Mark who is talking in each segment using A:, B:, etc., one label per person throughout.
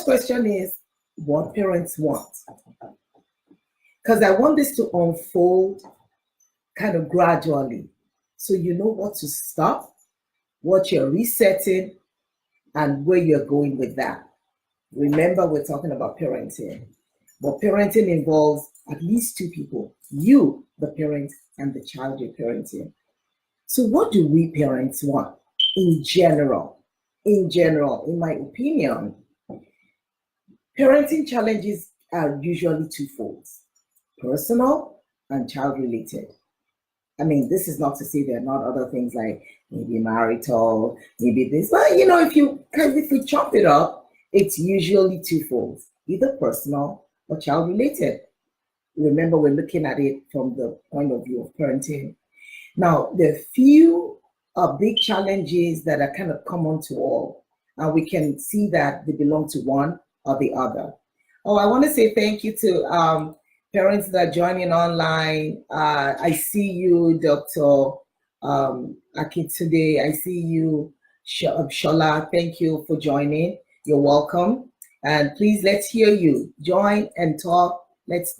A: first question is what parents want. Because I want this to unfold kind of gradually. So you know what to stop, what you're resetting, and where you're going with that. Remember, we're talking about parenting. But parenting involves at least two people, you, the parent, and the child you're parenting. So what do we parents want in general? In my opinion, parenting challenges are usually twofold: personal and child-related. I mean, this is not to say there are not other things like maybe marital, maybe this, but if we chop it up, it's usually twofold, either personal or child-related. Remember, we're looking at it from the point of view of parenting. Now, there are few big challenges that are kind of common to all, and we can see that they belong to one or the other. Oh, I want to say thank you to parents that are joining online. I see you, Dr. Akintunde. I see you, Shola. Thank you for joining. You're welcome. And please, let's hear you. Join and talk. Let's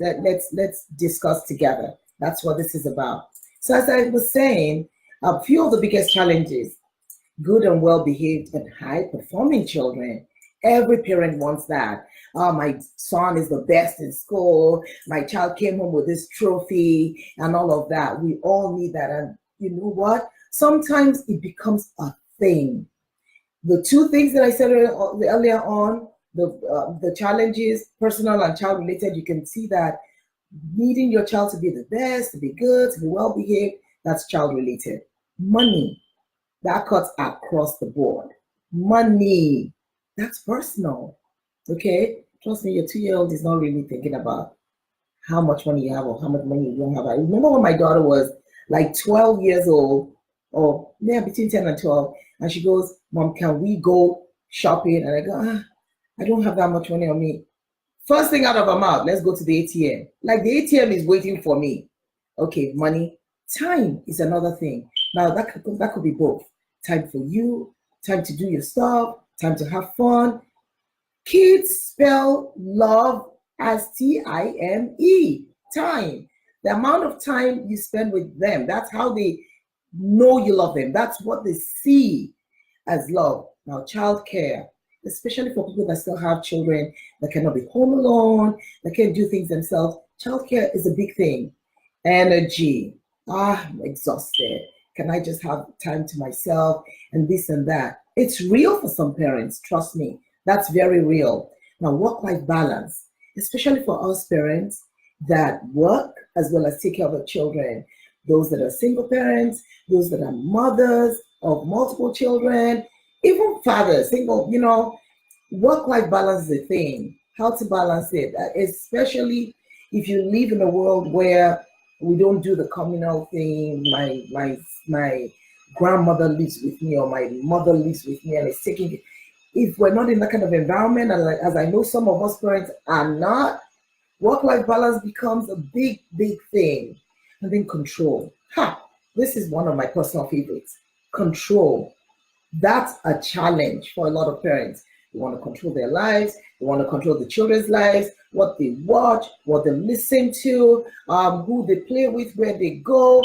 A: discuss together. That's what this is about. So as I was saying, a few of the biggest challenges: good and well-behaved and high-performing children. Every parent wants that. Oh, my son is the best in school. My child came home with this trophy and all of that. We all need that. And you know what? Sometimes it becomes a thing. The two things that I said earlier on, the challenges, personal and child-related, you can see that needing your child to be the best, to be good, to be well-behaved, that's child-related. Money, that cuts across the board. Money, that's personal. Okay, trust me, your 2-year-old is not really thinking about how much money you have or how much money you don't have. I remember when my daughter was like 12 years old, or between 10 and 12, and she goes, "Mom, can we go shopping?" And I go, I don't have that much money on me. First thing out of her mouth, let's go to the ATM. Like the ATM is waiting for me. Okay, money. Time is another thing. Now that could be both. Time for you, time to do your stuff, time to have fun. Kids spell love as time. Time. The amount of time you spend with them, that's how they know you love them. That's what they see as love. Now, childcare, especially for people that still have children that cannot be home alone, that can't do things themselves. Childcare is a big thing. Energy. I'm exhausted. Can I just have time to myself and this and that? It's real for some parents, trust me. That's very real. Now, work-life balance, especially for us parents that work as well as take care of their children. Those that are single parents, those that are mothers of multiple children, even fathers, single, work-life balance is a thing. How to balance it, especially if you live in a world where we don't do the communal thing. My grandmother lives with me or my mother lives with me and is taking it. If we're not in that kind of environment, and as I know some of us parents are not, work-life balance becomes a big, big thing. And then control. This is one of my personal favorites. Control. That's a challenge for a lot of parents. They want to control their lives. They want to control the children's lives, what they watch, what they listen to, who they play with, where they go,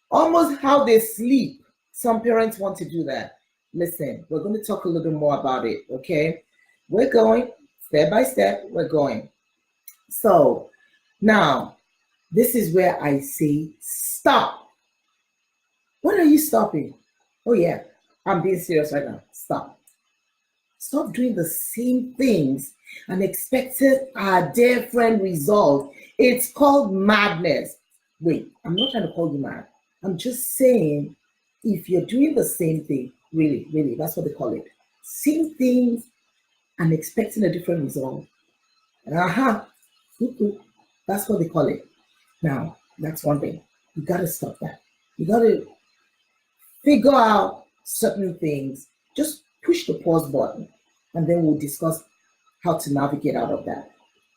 A: almost how they sleep. Some parents want to do that. Listen, we're going to talk a little more about it, okay? We're going step by step. We're going. So now, this is where I say stop. What are you stopping? Oh yeah, I'm being serious right now. Stop. Stop doing the same things and expecting a different result. It's called madness. Wait, I'm not trying to call you mad. I'm just saying, if you're doing the same thing, really, that's what they call it. Same things and expecting a different result. That's what they call it. Now, that's one thing. You got to stop that. You got to figure out certain things. Just push the pause button, and then we'll discuss how to navigate out of that.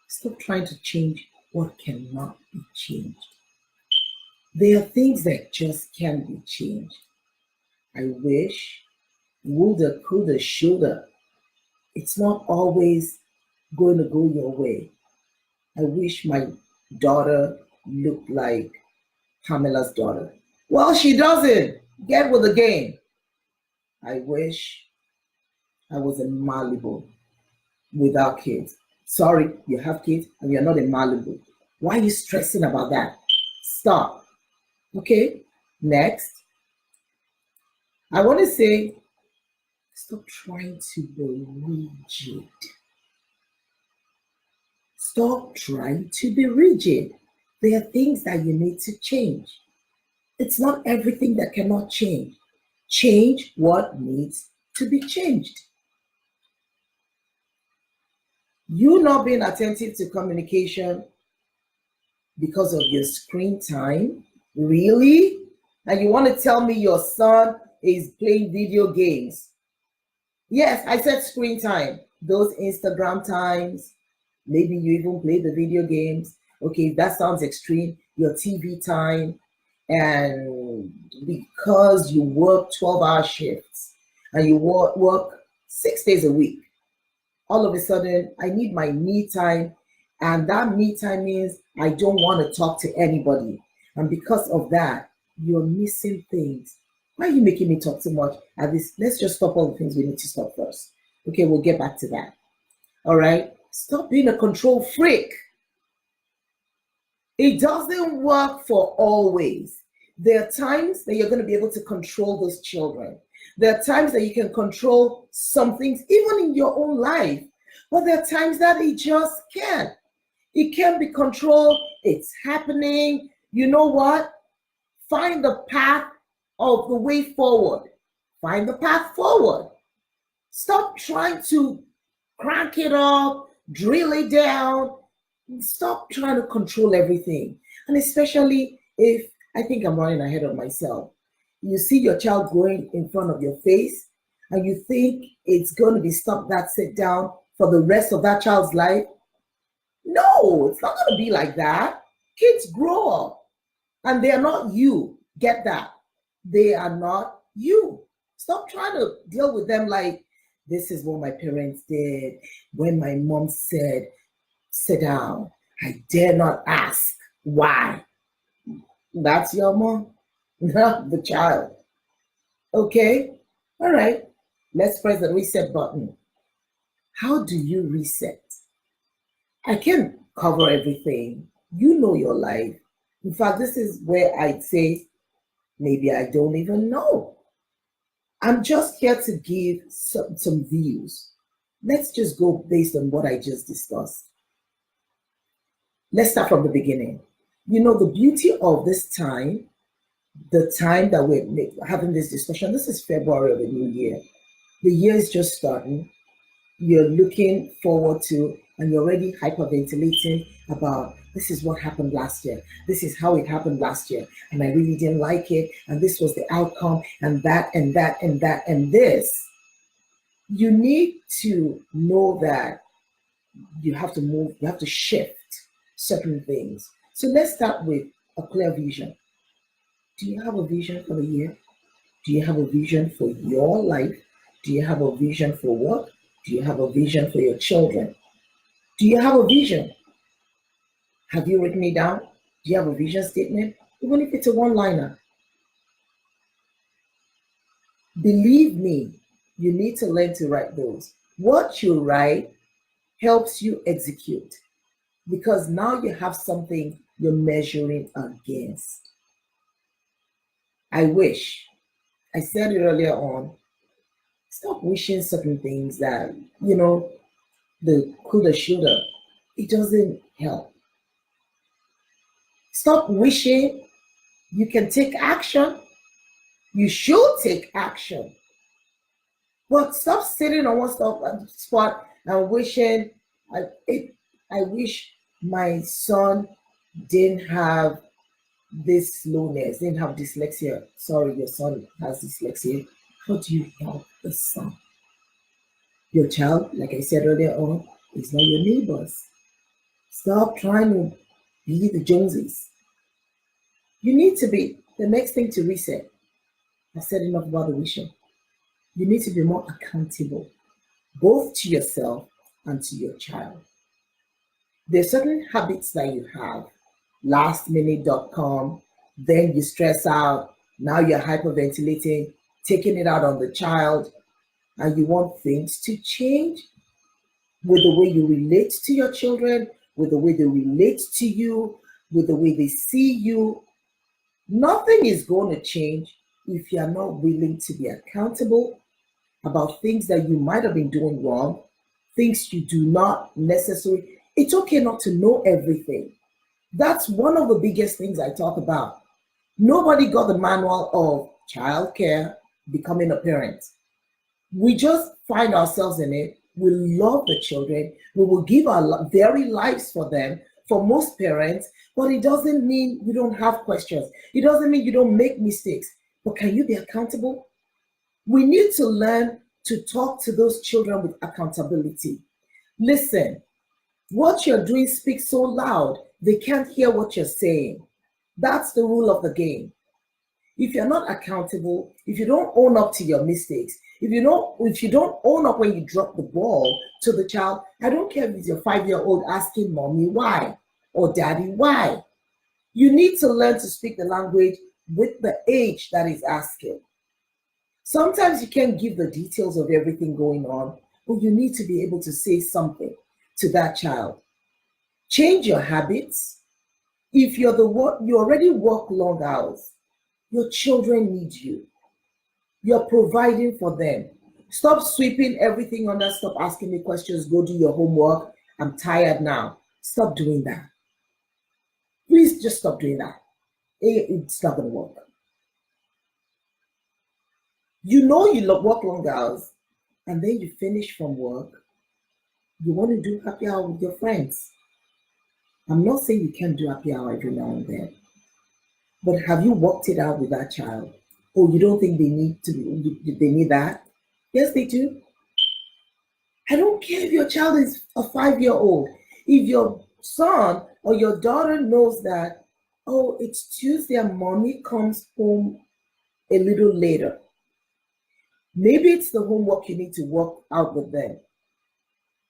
A: Stop trying to change what cannot be changed. There are things that just can't be changed. I wish, woulda, coulda, shoulda. It's not always going to go your way. I wish my daughter looked like Pamela's daughter. Well, she doesn't. Get with the game. I wish I was in Malibu without kids. Sorry, you have kids and you're not in Malibu. Why are you stressing about that? Stop. Okay? Next. I want to say, stop trying to be rigid. Stop trying to be rigid. There are things that you need to change. It's not everything that cannot change. Change what needs to be changed. You not being attentive to communication because of your screen time? Really? And you want to tell me your son is playing video games? Yes, I said screen time. Those Instagram times, maybe you even play the video games. Okay, that sounds extreme. Your TV time, and because you work 12-hour shifts and you work 6 days a week, all of a sudden I need my me time, and that me time means I don't want to talk to anybody. And because of that, you're missing things. Why are you making me talk too much at this? Let's just stop all the things we need to stop first. Okay, we'll get back to that. All right, stop being a control freak. It doesn't work for always. There are times that you're going to be able to control those children. There are times that you can control some things, even in your own life. But there are times that it just can't. It can't be controlled. It's happening. You know what? Find the path of the way forward. Find the path forward. Stop trying to crank it up, drill it down. Stop trying to control everything. And especially if, I think I'm running ahead of myself, you see your child growing in front of your face and you think it's going to be stop that sit down for the rest of that child's life. No, it's not going to be like that. Kids grow up and they are not you. Get that? They are not you. Stop trying to deal with them like, this is what my parents did when my mom said, sit down. I dare not ask why. That's your mom, not the child. Okay? All right. Let's press the reset button. How do you reset? I can't cover everything. You know your life. In fact, this is where I'd say, maybe I don't even know. I'm just here to give some views. Let's just go based on what I just discussed. Let's start from the beginning. You know, the beauty of this time, the time that we're having this discussion, this is February of the new year. The year is just starting. You're looking forward to, and you're already hyperventilating about, this is what happened last year. This is how it happened last year. And I really didn't like it. And this was the outcome, and that, and that, and that, and this. You need to know that you have to move, you have to shift certain things. So let's start with a clear vision. Do you have a vision for the year? Do you have a vision for your life? Do you have a vision for work? Do you have a vision for your children? Do you have a vision? Have you written it down? Do you have a vision statement? Even if it's a one-liner. Believe me, you need to learn to write those. What you write helps you execute, because now you have something you're measuring against. I wish, I said it earlier on, stop wishing certain things that, you know, the coulda, shoulda. It doesn't help. Stop wishing. You can take action. You should take action. But stop sitting on one spot and wishing, I wish my son didn't have this slowness, didn't have dyslexia. Sorry, your son has dyslexia. How do you help the son? Your child, like I said earlier on, is not your neighbors. Stop trying to be the Joneses. You need to be, the next thing to reset. I said enough about the wishing. You need to be more accountable. both to yourself and to your child. There are certain habits that you have, lastminute.com, then you stress out, now you're hyperventilating, taking it out on the child, and you want things to change with the way you relate to your children, with the way they relate to you, with the way they see you. Nothing is going to change if you're not willing to be accountable about things that you might have been doing wrong, things you do not necessarily. It's okay not to know everything. That's one of the biggest things I talk about. Nobody got the manual of childcare, becoming a parent. We just find ourselves in it. We love the children. We will give our very lives for them, for most parents, but it doesn't mean you don't have questions. It doesn't mean you don't make mistakes. But can you be accountable? We need to learn to talk to those children with accountability. Listen, what you're doing speaks so loud, they can't hear what you're saying. That's the rule of the game. If you're not accountable, if you don't own up to your mistakes, if you don't own up when you drop the ball to the child, I don't care if it's your 5-year-old asking mommy why or daddy why. You need to learn to speak the language with the age that is asking. Sometimes you can't give the details of everything going on, but you need to be able to say something to that child. Change your habits. If you already work long hours, your children need you. You're providing for them. Stop sweeping everything under. Stop asking me questions. Go do your homework. I'm tired now. Stop doing that. Please just stop doing that. It's not going to work. You know you work long hours, and then you finish from work. You want to do happy hour with your friends. I'm not saying you can't do happy hour every now and then, but have you worked it out with that child? Oh, you don't think they need that? Yes, they do. I don't care if your child is a 5-year-old. If your son or your daughter knows that, oh, it's Tuesday and mommy comes home a little later. Maybe it's the homework you need to work out with them.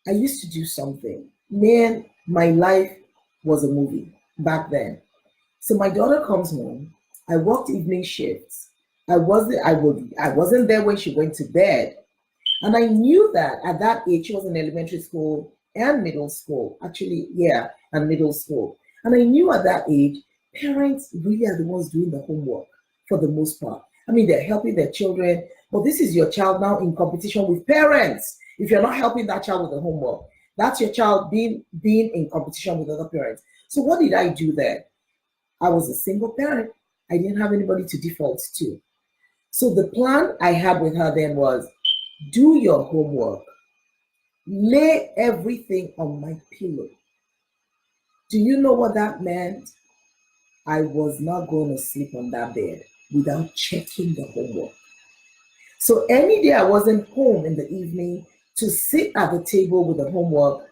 A: I used to do something. Man, my life was a movie back then. So my daughter comes home. I worked evening shifts. I wasn't there when she went to bed. And I knew that at that age, she was in elementary school and middle school. Actually, yeah, and middle school. And I knew at that age, parents really are the ones doing the homework for the most part. I mean, they're helping their children, but this is your child now in competition with parents. If you're not helping that child with the homework, that's your child being in competition with other parents. So what did I do there? I was a single parent. I didn't have anybody to default to. So the plan I had with her then was, do your homework. Lay everything on my pillow. Do you know what that meant? I was not going to sleep on that bed without checking the homework. So any day I wasn't home in the evening to sit at the table with the homework,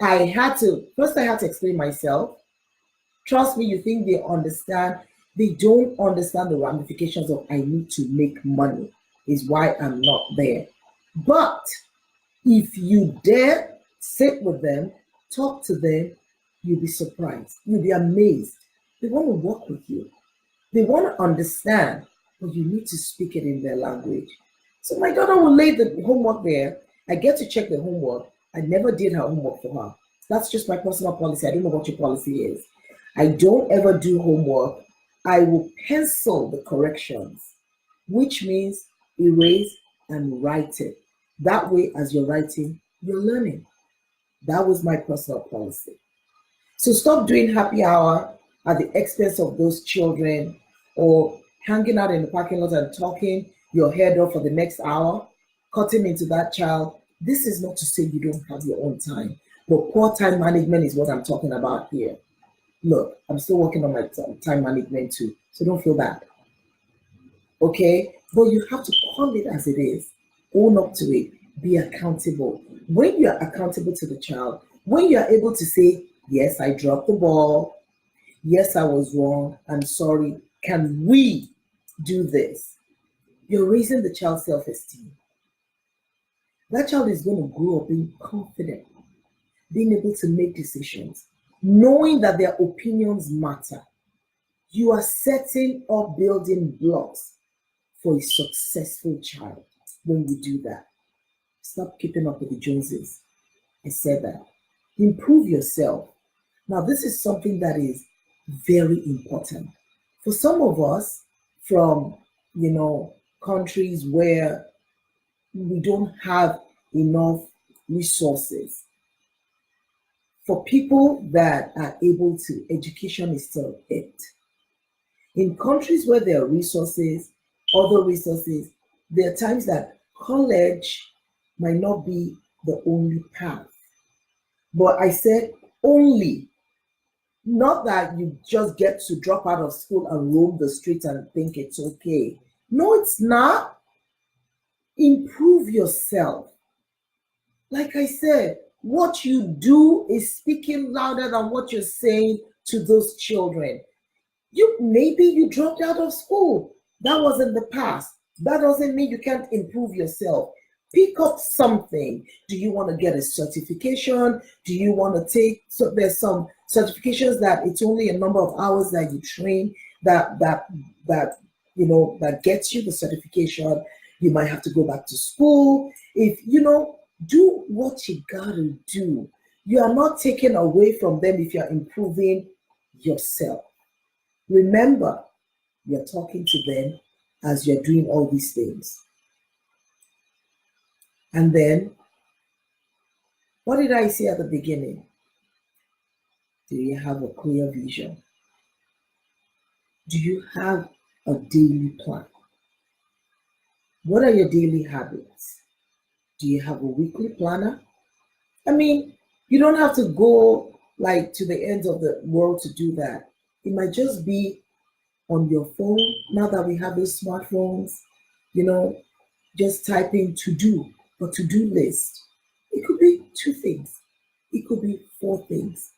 A: I had to explain myself. Trust me, you think they understand. They don't understand the ramifications of I need to make money is why I'm not there. But if you dare sit with them, talk to them, you'll be surprised. You'll be amazed. They want to work with you. They want to understand, but you need to speak it in their language. So my daughter will lay the homework there. I get to check the homework. I never did her homework for her. That's just my personal policy. I don't know what your policy is. I don't ever do homework. I will pencil the corrections, which means erase and write it. That way, as you're writing, you're learning. That was my personal policy. So stop doing happy hour at the expense of those children or hanging out in the parking lot and talking your head off for the next hour, cutting into that child. This is not to say you don't have your own time, but poor time management is what I'm talking about here. Look, I'm still working on my time management too, so don't feel bad. Okay? But you have to call it as it is. Own up to it. Be accountable. When you're accountable to the child, when you're able to say, yes, I dropped the ball. Yes, I was wrong. I'm sorry. Can we do this? You're raising the child's self-esteem. That child is going to grow up being confident, being able to make decisions, knowing that their opinions matter. You are setting up building blocks for a successful child when you do that. Stop keeping up with the Joneses. I said that. Improve yourself. Now, this is something that is very important. For some of us from, countries where we don't have enough resources, for people that are able to, education is still it. In countries where there are resources, other resources, there are times that college might not be the only path. But I said only, not that you just get to drop out of school and roam the streets and think it's okay. No, it's not. Improve yourself. Like I said, what you do is speaking louder than what you're saying to those children. Maybe you dropped out of school. That was in the past. That doesn't mean you can't improve yourself. Pick up something. Do you want to get a certification? Do you want to take, so there's some certifications that it's only a number of hours that you train that gets you the certification. You might have to go back to school. If do what you gotta do. You are not taken away from them if you're improving yourself. Remember, you're talking to them as you're doing all these things. And then, what did I say at the beginning? Do you have a clear vision? Do you have a daily plan? What are your daily habits? Do you have a weekly planner? I mean, you don't have to go like to the ends of the world to do that. It might just be on your phone. Now that we have these smartphones, just type in to do or to-do list. It could be 2 things. It could be 4 things.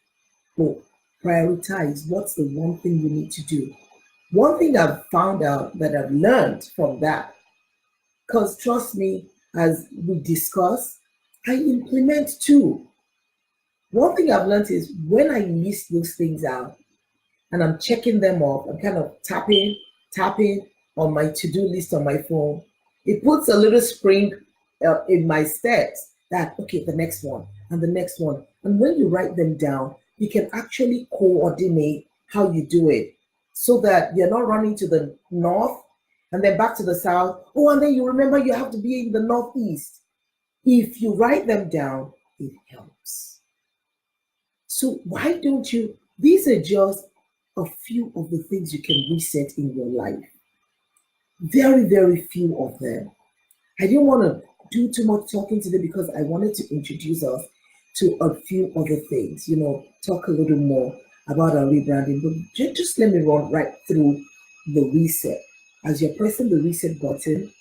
A: But prioritize what's the one thing you need to do. One thing I've found out that I've learned from that, because trust me, as we discuss, I implement too. One thing I've learned is when I list those things out and I'm checking them off, I'm kind of tapping on my to-do list on my phone. It puts a little spring in my steps that, okay, the next one and the next one. And when you write them down, you can actually coordinate how you do it so that you're not running to the north and then back to the south. Oh, and then you remember you have to be in the northeast. If you write them down, it helps. So why don't you? These are just a few of the things you can reset in your life. Very, very few of them. I didn't want to do too much talking today because I wanted to introduce us to a few other things, talk a little more about our rebranding. But just let me run right through the reset. As you're pressing the reset button,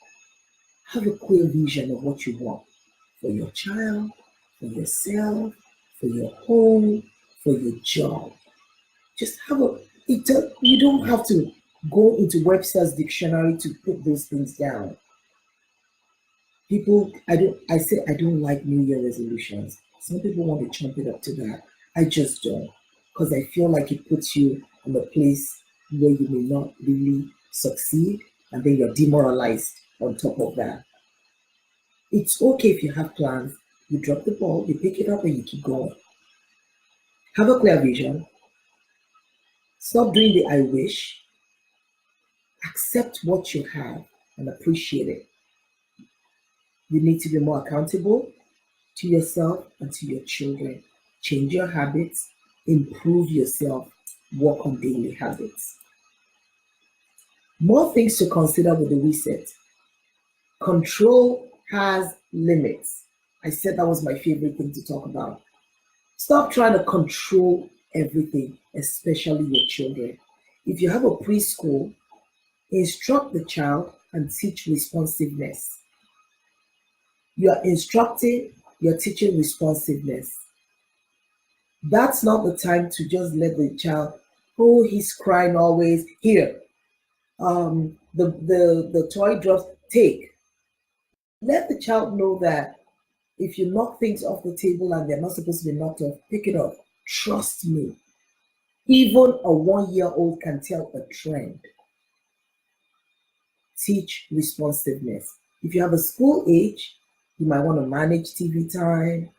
A: have a clear vision of what you want for your child, for yourself, for your home, for your job. Just you don't have to go into Webster's dictionary to put those things down. People, I don't like New Year resolutions. Some people want to chump it up to that. I just don't, because I feel like it puts you in a place where you may not really succeed, and then you're demoralized on top of that. It's okay if you have plans. You drop the ball, you pick it up, and you keep going. Have a clear vision. Stop doing the I wish. Accept what you have and appreciate it. You need to be more accountable to yourself and to your children. Change your habits, improve yourself, work on daily habits. More things to consider with the reset. Control has limits. I said that was my favorite thing to talk about. Stop trying to control everything, especially your children. If you have a preschool, instruct the child and teach responsiveness. You are instructing, you're teaching responsiveness. That's not the time to just let the child, oh, he's crying always. Here, the toy drops, take. Let the child know that If you knock things off the table and they're not supposed to be knocked off, pick it up. Trust me. Even a 1-year-old can tell a trend. Teach responsiveness. If you have a school age, you might want to manage TV time.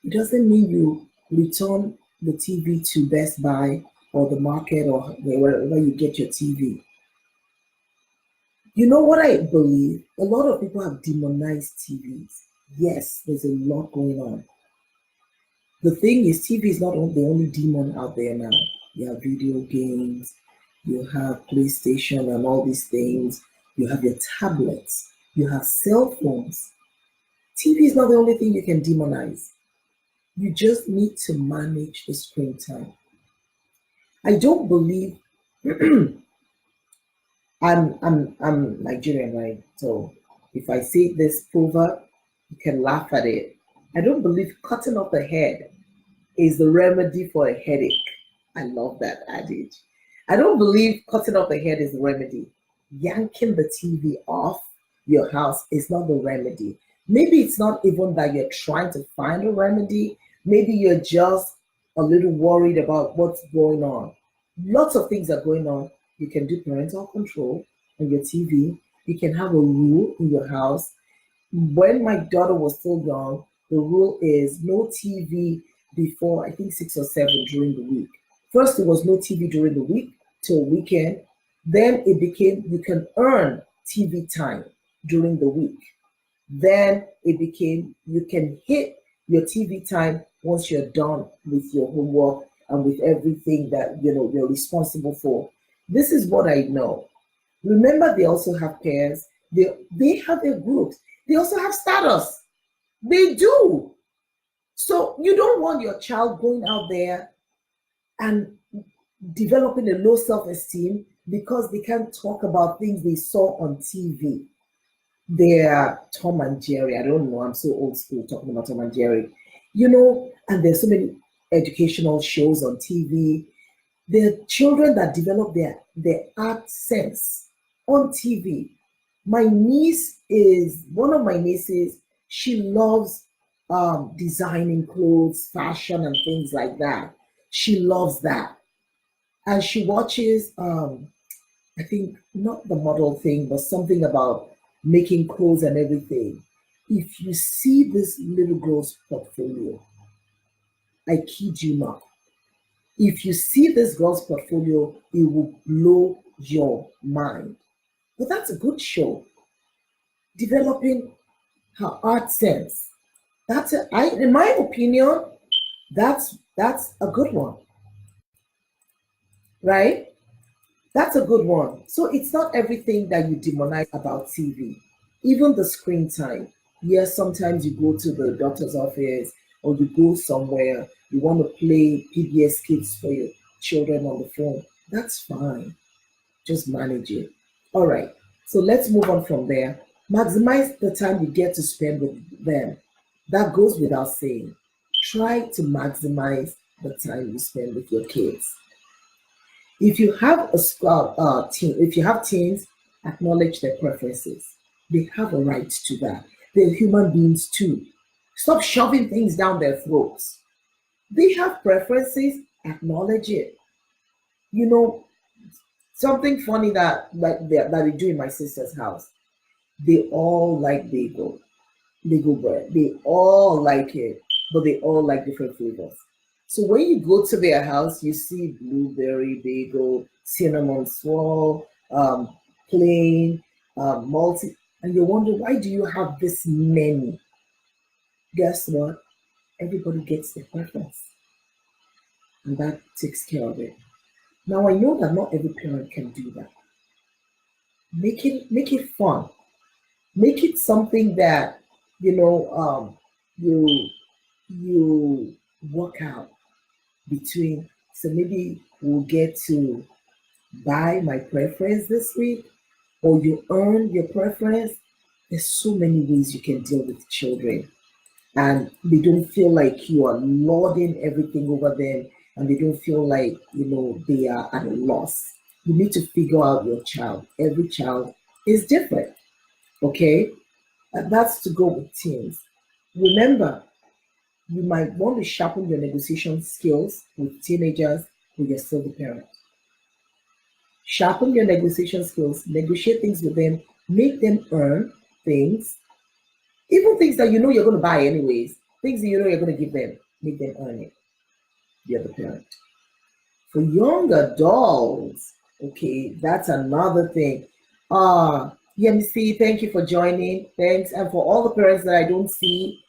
A: It doesn't mean you return the TV to Best Buy or the market or wherever you get your TV. You know what I believe? A lot of people have demonized TVs. Yes, there's a lot going on. The thing is, TV is not the only demon out there now. You have video games, you have PlayStation and all these things, you have your tablets, you have cell phones. TV is not the only thing you can demonize. You just need to manage the screen time. I don't believe I'm Nigerian, right? So if I say this proverb, you can laugh at it. I don't believe cutting off the head is the remedy for a headache. I love that adage. I don't believe cutting off the head is the remedy. Yanking the TV off your house is not the remedy. Maybe it's not even that you're trying to find a remedy. Maybe you're just a little worried about what's going on. Lots of things are going on. You can do parental control on your TV. You can have a rule in your house. When my daughter was still young, the rule is no TV before, I think, 6 or 7 during the week. First, it was no TV during the week till weekend. Then it became you can earn TV time during the week. Then it became you can hit your TV time once you're done with your homework and with everything that you're responsible for. This is what I know. Remember, they also have pairs. They have their groups. They also have status. They do. So you don't want your child going out there and developing a low self-esteem because they can't talk about things they saw on TV. They're Tom and Jerry. I don't know. I'm so old school talking about Tom and Jerry. And there's so many educational shows on TV. There are children that develop their art sense on TV. One of my nieces, she loves designing clothes, fashion, and things like that. She loves that. And she watches, I think, not the model thing, but something about making clothes and everything. If you see this little girl's portfolio, I kid you not. If you see this girl's portfolio, it will blow your mind. But that's a good show. Developing her art sense. In my opinion, that's a good one. Right? That's a good one. So it's not everything that you demonize about TV. Even the screen time. Yes, sometimes you go to the doctor's office or you go somewhere, you want to play PBS Kids for your children on the phone. That's fine. Just manage it. All right. So let's move on from there. Maximize the time you get to spend with them. That goes without saying. Try to maximize the time you spend with your kids. If you have if you have teens, acknowledge their preferences. They have a right to that. They're human beings too. Stop shoving things down their throats. They have preferences, acknowledge it. Something funny that we do in my sister's house. They all like bagel bread. They all like it, but they all like different flavors. So when you go to their house, you see blueberry bagel, cinnamon swirl, plain, multi, and you wonder, why do you have this many? Guess what? Everybody gets their preference, and that takes care of it. Now I know that not every parent can do that. Make it fun. Make it something that you work out between. So maybe we'll get to buy my preference this week, or you earn your preference. There's so many ways you can deal with children, and they don't feel like you are lording everything over them, and they don't feel like they are at a loss. You need to figure out your child. Every child is different. Okay, and that's to go with teens. Remember, you might want to sharpen your negotiation skills with teenagers who you're still the parent. Sharpen your negotiation skills, negotiate things with them, make them earn things, even things that you know you're going to buy anyways, things that you know you're going to give them, make them earn it. The other parent. For young adults, okay, that's another thing. EMC, thank you for joining. Thanks. And for all the parents that I don't see,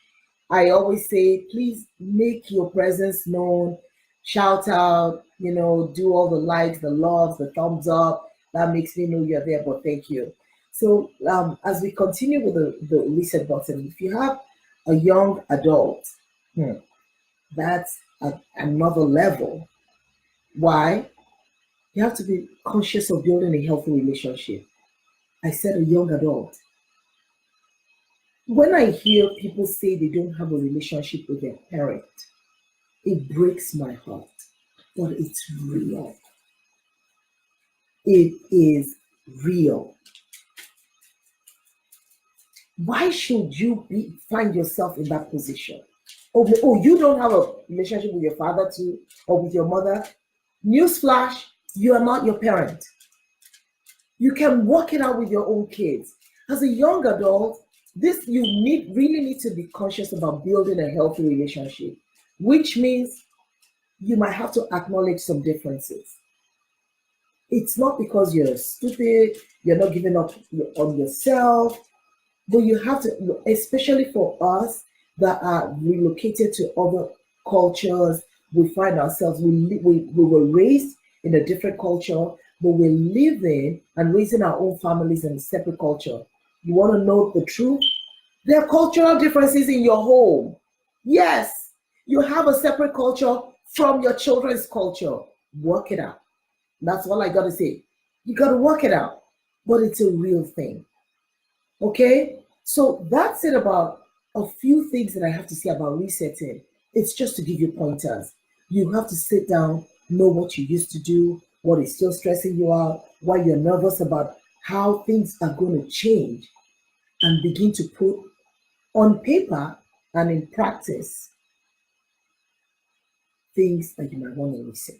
A: I always say, please make your presence known. Shout out, do all the likes, the loves, the thumbs up. That makes me know you're there, but thank you. So as we continue with the reset button, if you have a young adult, that's another level. Why? You have to be conscious of building a healthy relationship. I said a young adult. When I hear people say they don't have a relationship with their parent, it breaks my heart. But it's real. It is real. Why should you find yourself in that position? Oh, you don't have a relationship with your father too, or with your mother? Newsflash, you are not your parent. You can work it out with your own kids. As a young adult, you really need to be conscious about building a healthy relationship, which means you might have to acknowledge some differences. It's not because you're stupid, you're not giving up on yourself, but you have to, especially for us that are relocated to other cultures, we find ourselves, we were raised in a different culture, but we're living and raising our own families in a separate culture. You want to know the truth? There are cultural differences in your home. Yes, you have a separate culture from your children's culture. Work it out. That's all I got to say. You got to work it out, but it's a real thing. Okay? So that's it about a few things that I have to say about resetting. It's just to give you pointers. You have to sit down, know what you used to do, what is still stressing you out, why you're nervous about how things are going to change, and begin to put on paper and in practice things that you might want to reset.